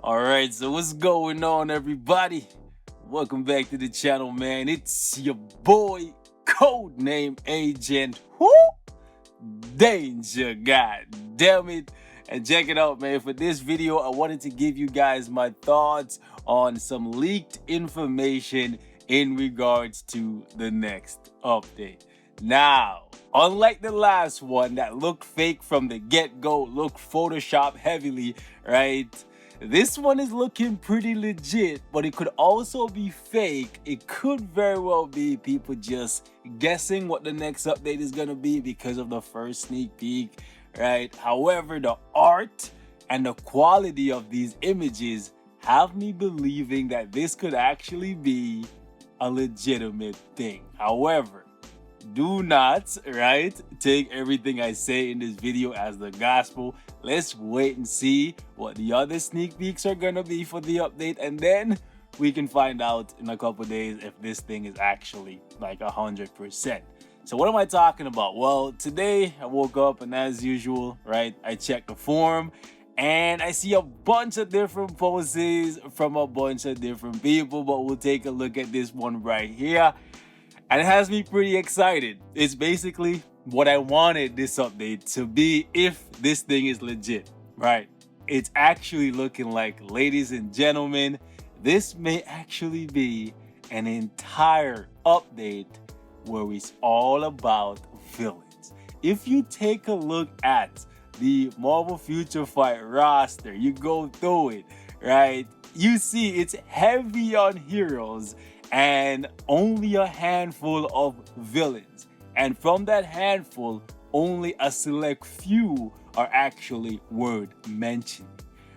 Alright, so what's going on, everybody? Welcome back to the channel, man. It's your boy, codename Agent Danger, god damn it. And check it out, man. For this video, I wanted to give you guys my thoughts on some leaked information in regards to the next update. Now, unlike the last one that looked fake from the get-go, looked Photoshop heavily, right? This one is looking pretty legit, but it could also be fake. It could very well be people just guessing what the next update is going to be because of the first sneak peek, right? However, the art and the quality of these images have me believing that this could actually be a legitimate thing. However, do not, right, take everything I say in this video as the gospel. Let's wait and see what the other sneak peeks are gonna be for the update, and then we can find out in a couple days if this thing is actually like 100%. So what am I talking about? Well, today I woke up and as usual, right, I checked the forum and I see a bunch of different posts from a bunch of different people, but we'll take a look at this one right here. And it has me pretty excited. It's basically what I wanted this update to be if this thing is legit, right? It's actually looking like, ladies and gentlemen, this may actually be an entire update where it's all about villains. If you take a look at the Marvel Future Fight roster, you go through it, right? You see it's heavy on heroes and only a handful of villains. And from that handful, only a select few are actually worth mentioning.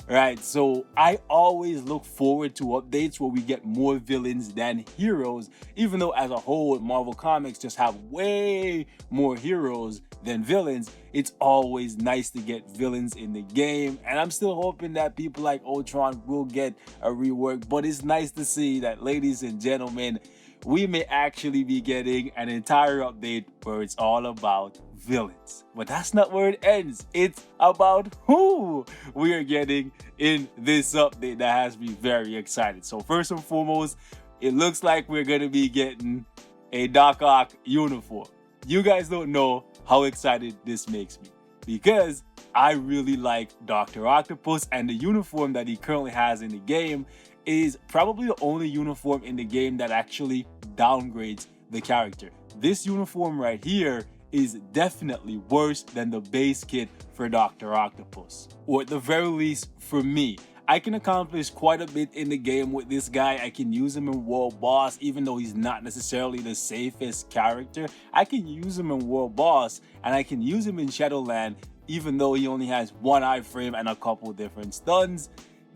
Right, so I always look forward to updates where we get more villains than heroes, even though as a whole Marvel Comics just have way more heroes than villains. It's always nice to get villains in the game, and I'm still hoping that people like Ultron will get a rework, but it's nice to see that, ladies and gentlemen, we may actually be getting an entire update where it's all about villains. But that's not where it ends. It's about who we are getting in this update that has me very excited. So first and foremost, it looks like we're going to be getting a Doc Ock uniform. You guys don't know how excited this makes me because I really like Dr. Octopus, and the uniform that he currently has in the game is probably the only uniform in the game that actually downgrades the character. This uniform right here is definitely worse than the base kit for Dr. Octopus. Or at the very least, for me, I can accomplish quite a bit in the game with this guy. I can use him in World Boss, even though he's not necessarily the safest character. I can use him in World Boss, and I can use him in Shadowland, even though he only has one iframe and a couple different stuns.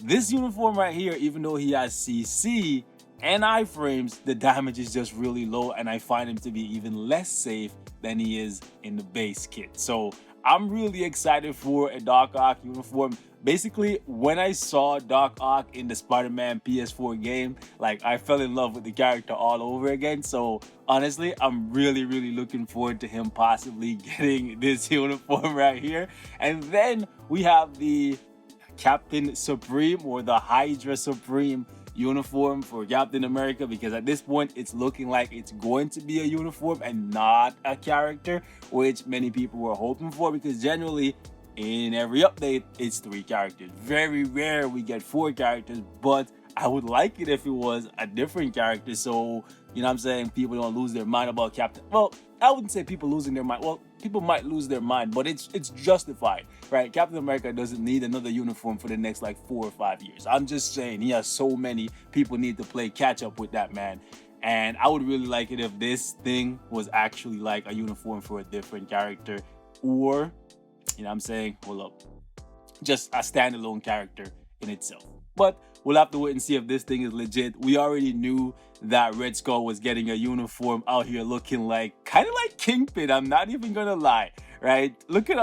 This uniform right here, even though he has CC and iframes, the damage is just really low, and I find him to be even less safe than he is in the base kit. So I'm really excited for a Doc Ock uniform. Basically, when I saw Doc Ock in the Spider-Man PS4 game, like, I fell in love with the character all over again. So honestly, I'm really looking forward to him possibly getting this uniform right here. And then we have the Captain Supreme, or the HYDRA Supreme uniform for Captain America, because at this point it's looking like it's going to be a uniform and not a character, which many people were hoping for, because generally in every update it's 3 characters. Very rare we get 4 characters, but I would like it if it was a different character, so you know what I'm saying, people don't lose their mind about Captain. Well, I wouldn't say people losing their mind. Well, people might lose their mind, but it's justified, right? Captain America doesn't need another uniform for the next like 4 or 5 years. I'm just saying, he has so many. People need to play catch up with that man. And I would really like it if this thing was actually like a uniform for a different character, or, you know what I'm saying, hold up, just a standalone character in itself. But we'll have to wait and see if this thing is legit. We already knew that Red Skull was getting a uniform out here looking like, kind of like Kingpin. I'm not even gonna lie, right? Look at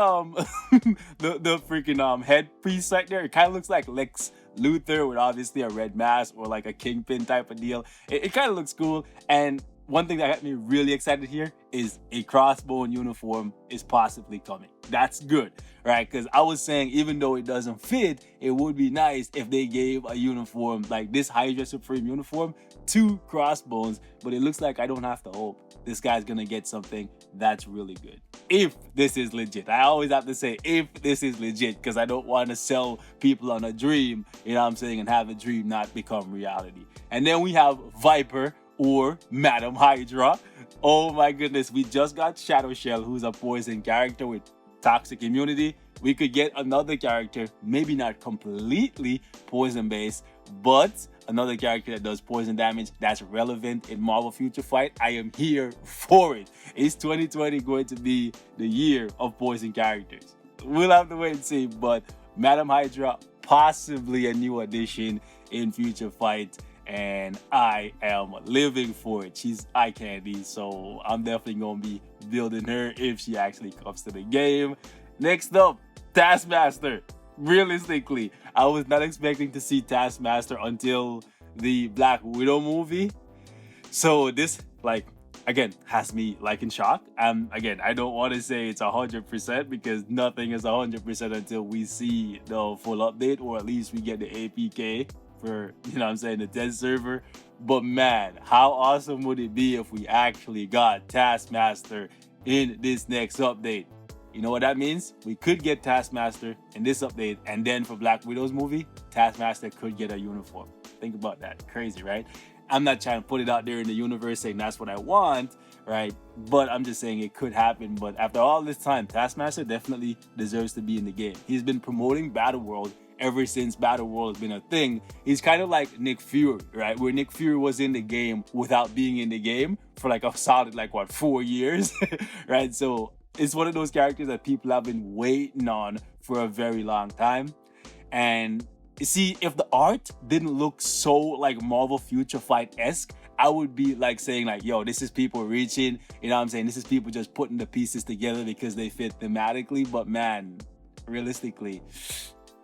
the freaking headpiece right there. It kind of looks like Lex Luthor with obviously a red mask, or like a Kingpin type of deal. It kind of looks cool. And one thing that got me really excited here is a Crossbone uniform is possibly coming. That's good, right? Because I was saying, even though it doesn't fit, it would be nice if they gave a uniform like this Hydra Supreme uniform to Crossbones. But it looks like I don't have to hope. This guy's gonna get something that's really good. If this is legit. I always have to say if this is legit, because I don't want to sell people on a dream, you know what I'm saying, and have a dream not become reality. And then we have Viper or Madam Hydra. Oh my goodness, we just got Shadow Shell, who's a poison character with toxic immunity. We could get another character, maybe not completely poison based, but another character that does poison damage that's relevant in Marvel Future Fight. I am here for it. Is 2020 going to be the year of poison characters? We'll have to wait and see, but Madam Hydra, possibly a new addition in Future Fight, and I am living for it. She's eye candy, so I'm definitely going to be building her if she actually comes to the game. Next up, Taskmaster. Realistically, I was not expecting to see Taskmaster until the Black Widow movie. So this, like, again, has me like in shock. Again, I don't want to say it's 100% because nothing is 100% until we see the full update, or at least we get the APK for, you know what I'm saying, the test server. But man, how awesome would it be if we actually got Taskmaster in this next update? You know what that means? We could get Taskmaster in this update, and then for Black Widow's movie, Taskmaster could get a uniform. Think about that. Crazy, right? I'm not trying to put it out there in the universe saying that's what I want, right? But I'm just saying it could happen. But after all this time, Taskmaster definitely deserves to be in the game. He's been promoting Battle World ever since Battle World has been a thing. He's kind of like Nick Fury, right? Where Nick Fury was in the game without being in the game for like a solid, like, what, 4 years, right? So it's one of those characters that people have been waiting on for a very long time. And you see, if the art didn't look so like Marvel Future Fight-esque, I would be like saying like, yo, this is people reaching, you know what I'm saying? This is people just putting the pieces together because they fit thematically. But man, realistically,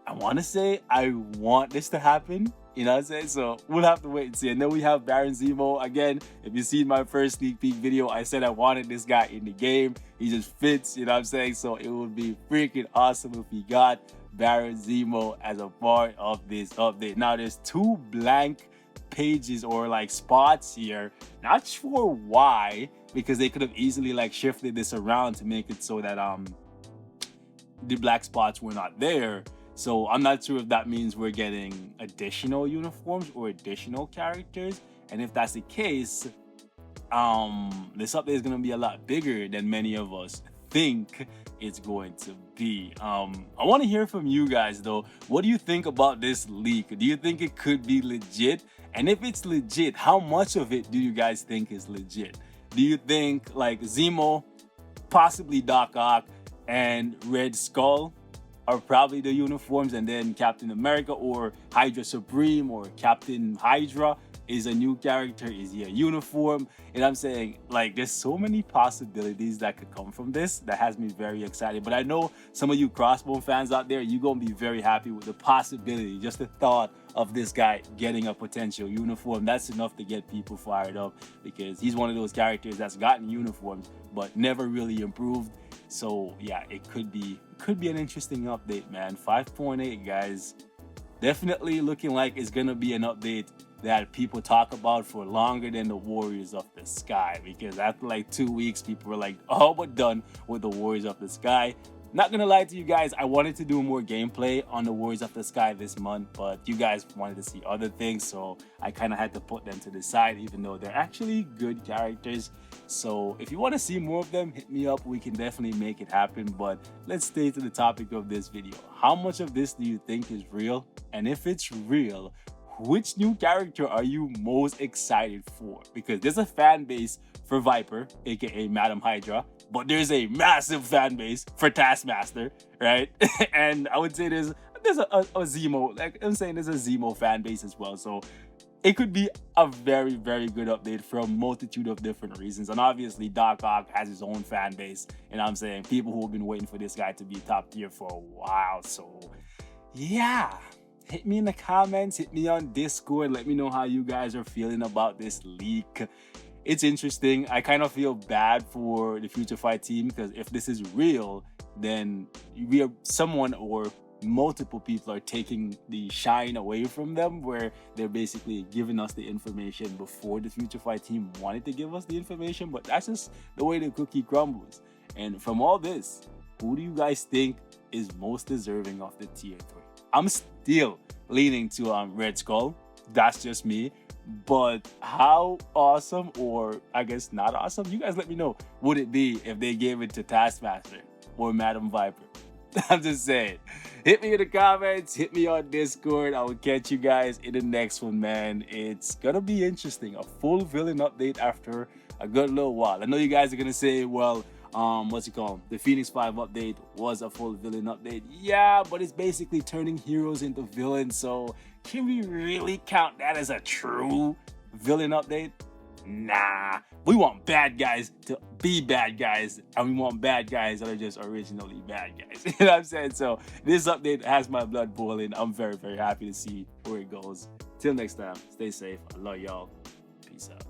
I want to say I want this to happen. You know what I'm saying? So we'll have to wait and see. And then we have Baron Zemo. Again, if you've seen my first sneak peek video, I said I wanted this guy in the game. He just fits, you know what I'm saying? So it would be freaking awesome if we got Baron Zemo as a part of this update. Now there's 2 blank pages or like spots here. Not sure why, because they could have easily like shifted this around to make it so that the black spots were not there. So I'm not sure if that means we're getting additional uniforms or additional characters. And if that's the case, this update is going to be a lot bigger than many of us think it's going to be. I want to hear from you guys though. What do you think about this leak? Do you think it could be legit? And if it's legit, how much of it do you guys think is legit? Do you think like Zemo, possibly Doc Ock, and Red Skull are probably the uniforms, and then Captain America or Hydra Supreme or Captain Hydra is a new character? Is he a uniform? And I'm saying, like, there's so many possibilities that could come from this that has me very excited. But I know some of you Crossbone fans out there, you're gonna be very happy with the possibility, just the thought of this guy getting a potential uniform. That's enough to get people fired up, because he's one of those characters that's gotten uniforms but never really improved. So yeah, it could be an interesting update, man. 5.8, guys. Definitely looking like it's gonna be an update that people talk about for longer than the Warriors of the Sky, because after like 2 weeks, people were like, oh, we're done with the Warriors of the Sky. Not gonna lie to you guys, I wanted to do more gameplay on the Warriors of the Sky this month, but you guys wanted to see other things, so I kind of had to put them to the side, even though they're actually good characters. So if you want to see more of them, hit me up. We can definitely make it happen. But let's stay to the topic of this video. How much of this do you think is real? And if it's real, which new character are you most excited for? Because there's a fan base for Viper, aka Madam Hydra, but there's a massive fan base for Taskmaster, right? And I would say there's a Zemo, like I'm saying, there's a Zemo fan base as well. So it could be a very, very good update for a multitude of different reasons. And obviously, Doc Ock has his own fan base. And I'm saying people who have been waiting for this guy to be top tier for a while. So yeah, hit me in the comments, hit me on Discord. Let me know how you guys are feeling about this leak. It's interesting. I kind of feel bad for the Future Fight team, because if this is real, then we are someone or multiple people are taking the shine away from them, where they're basically giving us the information before the Future Fight team wanted to give us the information. But that's just the way the cookie crumbles. And from all this, who do you guys think is most deserving of the tier 3? I'm still leaning to Red Skull. That's just me. But how awesome, or I guess not awesome, you guys let me know, would it be if they gave it to Taskmaster or Madam Viper? I'm just saying. Hit me in the comments, hit me on Discord. I will catch you guys in the next one, man. It's gonna be interesting. A full villain update after a good little while. I know you guys are gonna say, well, what's it called? The Phoenix 5 update was a full villain update. Yeah, but it's basically turning heroes into villains. So can we really count that as a true villain update? Nah. We want bad guys to be bad guys, and we want bad guys that are just originally bad guys. You know what I'm saying? So this update has my blood boiling. I'm very, very happy to see where it goes. Till next time, stay safe. I love y'all. Peace out.